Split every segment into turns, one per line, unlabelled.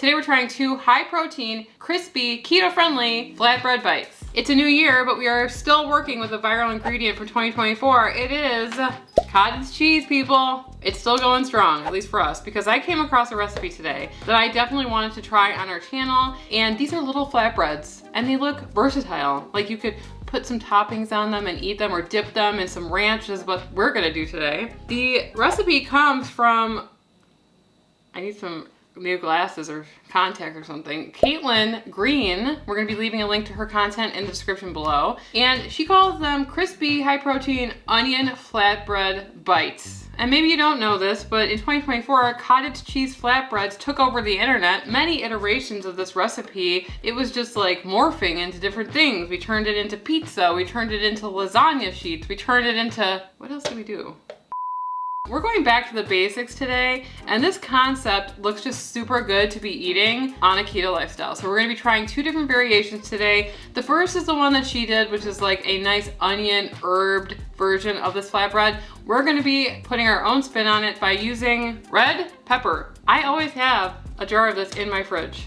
Today we're trying 2 high protein, crispy, keto friendly flatbread bites. It's a new year, but we are still working with a viral ingredient for 2024. It is cottage cheese, people. It's still going strong, at least for us, because I came across a recipe today that I definitely wanted to try on our channel. And these are little flatbreads and they look versatile. Like you could put some toppings on them and eat them, or dip them in some ranch is what we're gonna do today. The recipe comes from, I need some new glasses or contact or something. Caitlin Green, we're gonna be leaving a link to her content in the description below. And she calls them crispy, high protein, onion flatbread bites. And maybe you don't know this, but in 2024, cottage cheese flatbreads took over the internet. Many iterations of this recipe, it was just like morphing into different things. We turned it into pizza, we turned it into lasagna sheets, we turned it into, what else did we do? We're going back to the basics today, and this concept looks just super good to be eating on a keto lifestyle. So we're gonna be trying 2 different variations today. The first is the one that she did, which is like a nice onion herbed version of this flatbread. We're gonna be putting our own spin on it by using red pepper. I always have a jar of this in my fridge.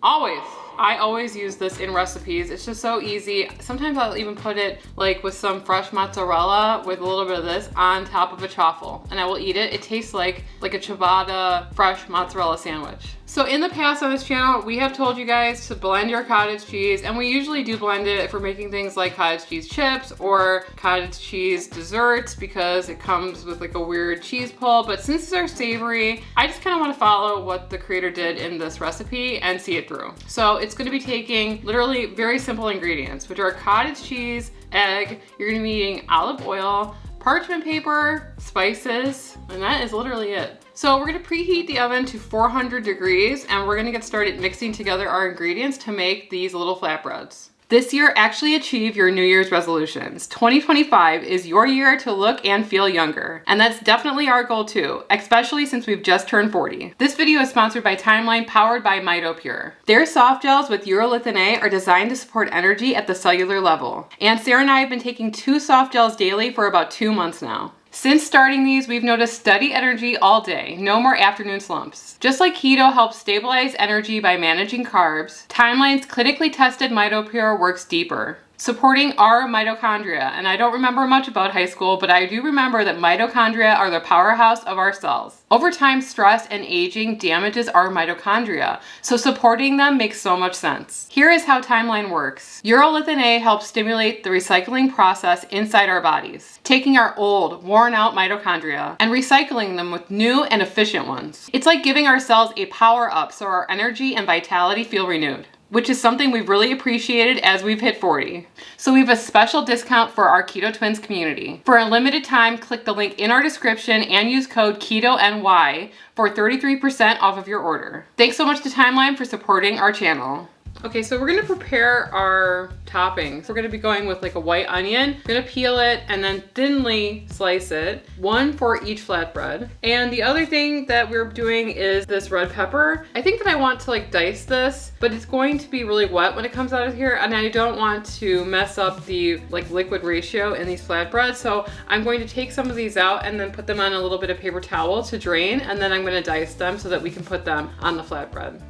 Always. I always use this in recipes. It's just so easy. Sometimes I'll even put it like with some fresh mozzarella with a little bit of this on top of a chaffle, and I will eat it. It tastes like a ciabatta fresh mozzarella sandwich. So in the past on this channel, we have told you guys to blend your cottage cheese, and we usually do blend it if we're making things like cottage cheese chips or cottage cheese desserts because it comes with like a weird cheese pull. But since these are savory, I just kind of want to follow what the creator did in this recipe and see it through. So it's going to be taking literally very simple ingredients, which are cottage cheese, egg, you're going to be eating olive oil, parchment paper, spices, and that is literally it. So we're gonna preheat the oven to 400 degrees and we're gonna get started mixing together our ingredients to make these little flatbreads. This year, actually achieve your New Year's resolutions. 2025 is your year to look and feel younger. And that's definitely our goal too, especially since we've just turned 40. This video is sponsored by Timeline, powered by Mitochondria. Their soft gels with urolithin A are designed to support energy at the cellular level. And Sarah and I have been taking 2 soft gels daily for about 2 months now. Since starting these, we've noticed steady energy all day, no more afternoon slumps. Just like keto helps stabilize energy by managing carbs, Timeline's clinically tested Mitochondria works deeper, supporting our mitochondria. And I don't remember much about high school, but I do remember that mitochondria are the powerhouse of our cells. Over time, stress and aging damages our mitochondria, so supporting them makes so much sense. Here is how Timeline works. Urolithin A helps stimulate the recycling process inside our bodies, taking our old, worn out mitochondria and recycling them with new and efficient ones. It's like giving our cells a power up so our energy and vitality feel renewed, which is something we've really appreciated as we've hit 40. So we have a special discount for our Keto Twins community. For a limited time, click the link in our description and use code KETONY for 33% off of your order. Thanks so much to Timeline for supporting our channel. Okay, so we're gonna prepare our toppings. We're gonna be going with like a white onion. We're gonna peel it and then thinly slice it, 1 for each flatbread. And the other thing that we're doing is this red pepper. I think that I want to like dice this, but it's going to be really wet when it comes out of here, and I don't want to mess up the like liquid ratio in these flatbreads. So I'm going to take some of these out and then put them on a little bit of paper towel to drain, and then I'm gonna dice them so that we can put them on the flatbread.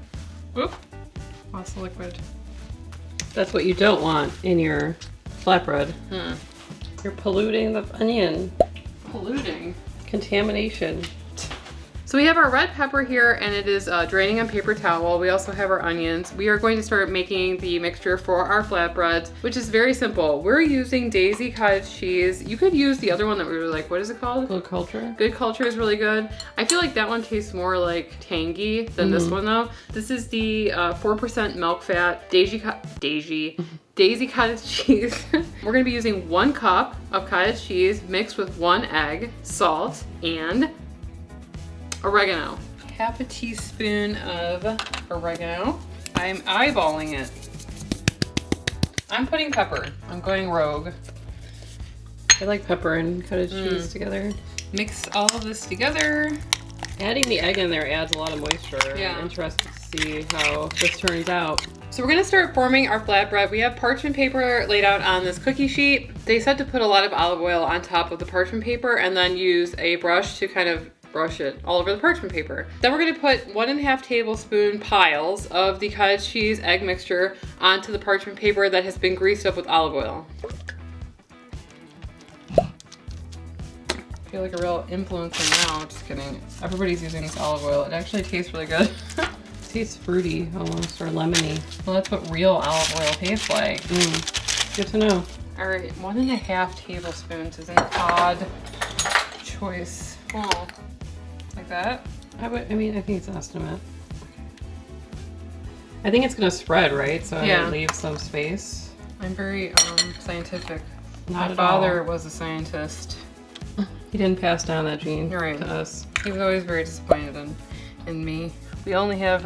Oop. Lots of liquid.
That's what you don't want in your flatbread. You're polluting the onion.
Polluting?
Contamination.
So we have our red pepper here, and it is draining on paper towel. We also have our onions. We are going to start making the mixture for our flatbreads, which is very simple. We're using Daisy cottage cheese. You could use the other one that we were like, what is it called?
Good Culture.
Good Culture is really good. I feel like that one tastes more like tangy than this one though. This is the 4% milk fat Daisy cottage cheese. We're gonna be using 1 cup of cottage cheese mixed with 1 egg, salt, and oregano. Half a teaspoon of oregano. I'm eyeballing it. I'm putting pepper. I'm going rogue.
I like pepper and cottage cheese together.
Mix all of this together.
Adding the egg in there adds a lot of moisture.
Yeah.
I'm interested to see how this turns out.
So we're gonna start forming our flatbread. We have parchment paper laid out on this cookie sheet. They said to put a lot of olive oil on top of the parchment paper and then use a brush to kind of brush it all over the parchment paper. Then we're gonna put 1.5 tablespoon piles of the cottage cheese egg mixture onto the parchment paper that has been greased up with olive oil. I feel like a real influencer now, just kidding. Everybody's using this olive oil. It actually tastes really good.
It tastes fruity almost, or lemony.
Well, that's what real olive oil tastes like.
Good to know.
All right, 1.5 tablespoons is an odd choice. Oh, like that?
I think it's an estimate. I think it's gonna spread, right? So
Yeah.
I leave some space.
I'm very scientific.
Not
My
at
father
all.
was a scientist.
He didn't pass down that gene
You're right.
to us.
He was always very disappointed in me. We only have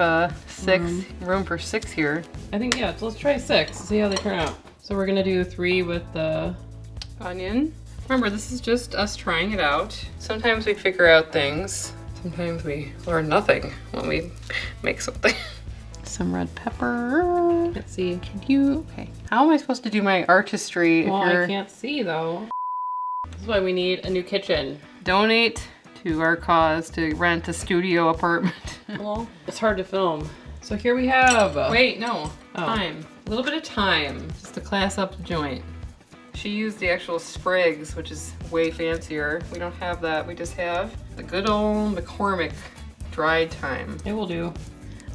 room for 6 here.
I think, yeah, so let's try 6, see how they turn out. So we're gonna do 3 with the
Onion. Remember, this is just us trying it out. Sometimes we figure out things. Sometimes we learn nothing when we make something. Some red pepper.
let's see.
Okay. How am I supposed to do my artistry
Well,
if you're...
I can't see though. This is why we need a new kitchen.
Donate to our cause to rent a studio apartment.
Well, it's hard to film. So here we have.
Wait, no.
Oh.
Thyme. A little bit of thyme, just to class up the joint. She used the actual sprigs, which is way fancier. We don't have that. We just have the good old McCormick dried thyme.
It will do.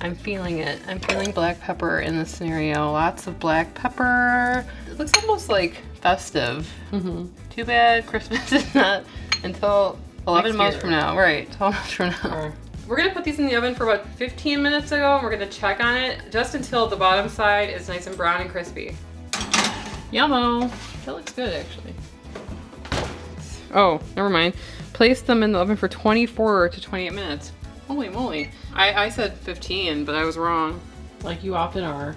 I'm feeling it. I'm feeling black pepper in this scenario. Lots of black pepper. It looks almost like festive.
Mm-hmm.
Too bad Christmas is not until 11 months
year.
from now. Right, 12 months from now.
Or,
We're gonna put these in the oven for about 15 minutes ago, and we're gonna check on it just until the bottom side is nice and brown and crispy. Yummo. That looks good, actually. Oh, never mind. Place them in the oven for 24 to 28 minutes. Holy moly. I said 15, but I was wrong.
like you often are.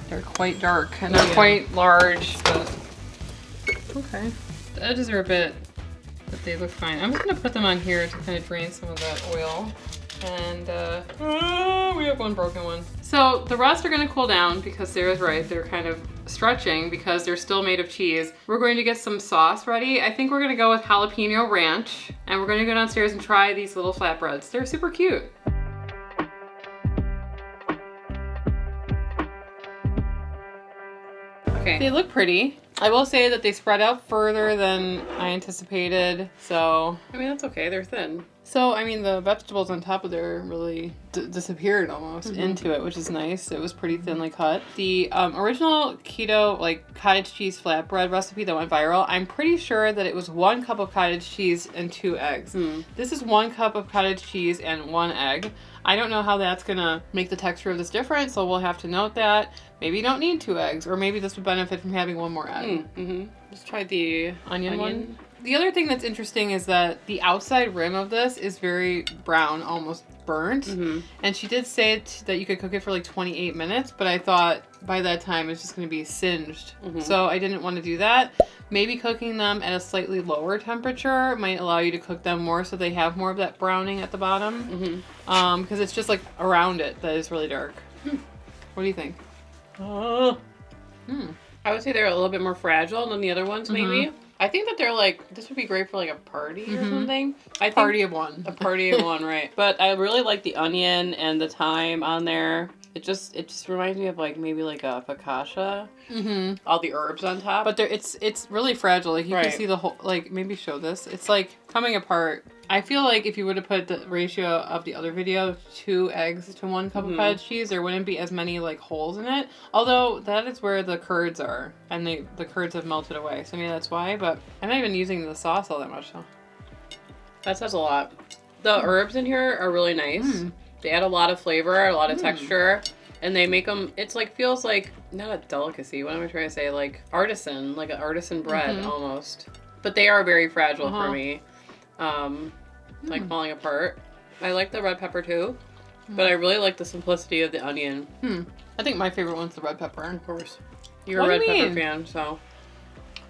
They're quite dark, and they're
Yeah.
quite large, but... Okay. The edges are a bit, but they look fine. I'm just gonna put them on here to kind of drain some of that oil. And we have one broken one. So the rest are gonna cool down because Sarah's right, they're kind of stretching because they're still made of cheese. We're going to get some sauce ready. I think we're gonna go with jalapeno ranch, and we're gonna go downstairs and try these little flatbreads. They're super cute. Okay. They look pretty. I will say that they spread out further than I anticipated, so I mean, that's okay, they're thin. So, I mean, the vegetables on top of there really disappeared almost into it, which is nice. It was pretty thinly cut. The original keto, like, cottage cheese flatbread recipe that went viral, I'm pretty sure that it was 1 cup of cottage cheese and 2 eggs. This is 1 cup of cottage cheese and 1 egg. I don't know how that's gonna make the texture of this different, so we'll have to note that. Maybe you don't need 2 eggs, or maybe this would benefit from having 1 more egg. Let's try the onion one. The other thing that's interesting is that the outside rim of this is very brown, almost burnt. And she did say that you could cook it for like 28 minutes, but I thought by that time it's just going to be singed. So I didn't want to do that. Maybe cooking them at a slightly lower temperature might allow you to cook them more so they have more of that browning at the bottom. Because it's just like around it that is really dark. What do you think?
I would say they're a little bit more fragile than the other ones, maybe. I think that they're like, this would be great for like a party or something. I think
Party of one.
a party of one, right? But I really like the onion and the thyme on there. It just reminds me of like maybe like a focaccia. All the herbs on top.
But it's really fragile. Like you
Right.
can see the whole, like maybe show this. It's like coming apart. I feel like if you would have put the ratio of the other video, 2 eggs to 1 cup of cottage cheese, there wouldn't be as many like holes in it. Although that is where the curds are, and the curds have melted away. So maybe that's why. But I'm not even using the sauce all that much. So.
that says a lot. The herbs in here are really nice. They add a lot of flavor, a lot of texture, and they make them, it's like, feels like, not a delicacy, what am I trying to say? Like artisan, like an artisan bread almost. But they are very fragile for me. Like falling apart. I like the red pepper too, but I really like the simplicity of the onion.
I think my favorite one's the red pepper.
Of course. You're
What
a
do
red
you
pepper
mean?
fan, so.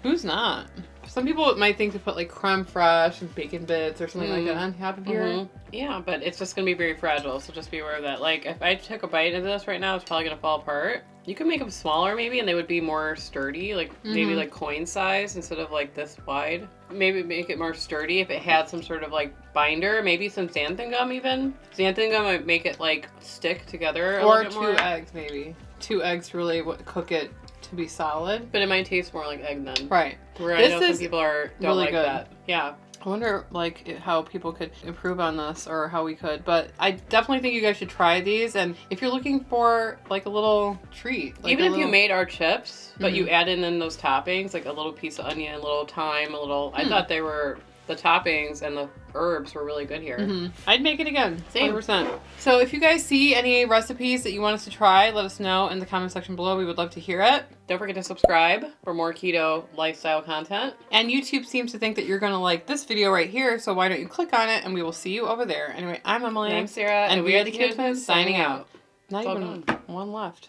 Who's not? Some people might think to put like creme fraiche and bacon bits or something like that on top of here.
Yeah, but it's just gonna be very fragile, so just be aware of that. Like, if I took a bite of this right now, it's probably gonna fall apart. You can make them smaller maybe, and they would be more sturdy, like maybe like coin size instead of like this wide. Maybe make it more sturdy if it had some sort of like binder, maybe some xanthan gum even. Xanthan gum might make it like stick together a
or
little bit more.
2 eggs maybe. 2 eggs really cook it to be solid.
But it might taste more like egg then.
Right.
Where I
This
know some
is
people don't
really
like
good.
that. Yeah.
I wonder like how people could improve on this or how we could, but I definitely think you guys should try these. And if you're looking for like a little treat, like
even if you made our chips, but you added in those toppings, like a little piece of onion, a little thyme, a little, I thought they were, the toppings and the herbs were really good here.
I'd make it again.
Same.
100%. So if you guys see any recipes that you want us to try, let us know in the comment section below. We would love to hear it.
Don't forget to subscribe for more keto lifestyle content.
And YouTube seems to think that you're going to like this video right here, so why don't you click on it and we will see you over there. Anyway, I'm Emily.
And I'm Sarah.
And we are the Keto
Twins
Twins signing out. Not
It's all
even
gone.
one left.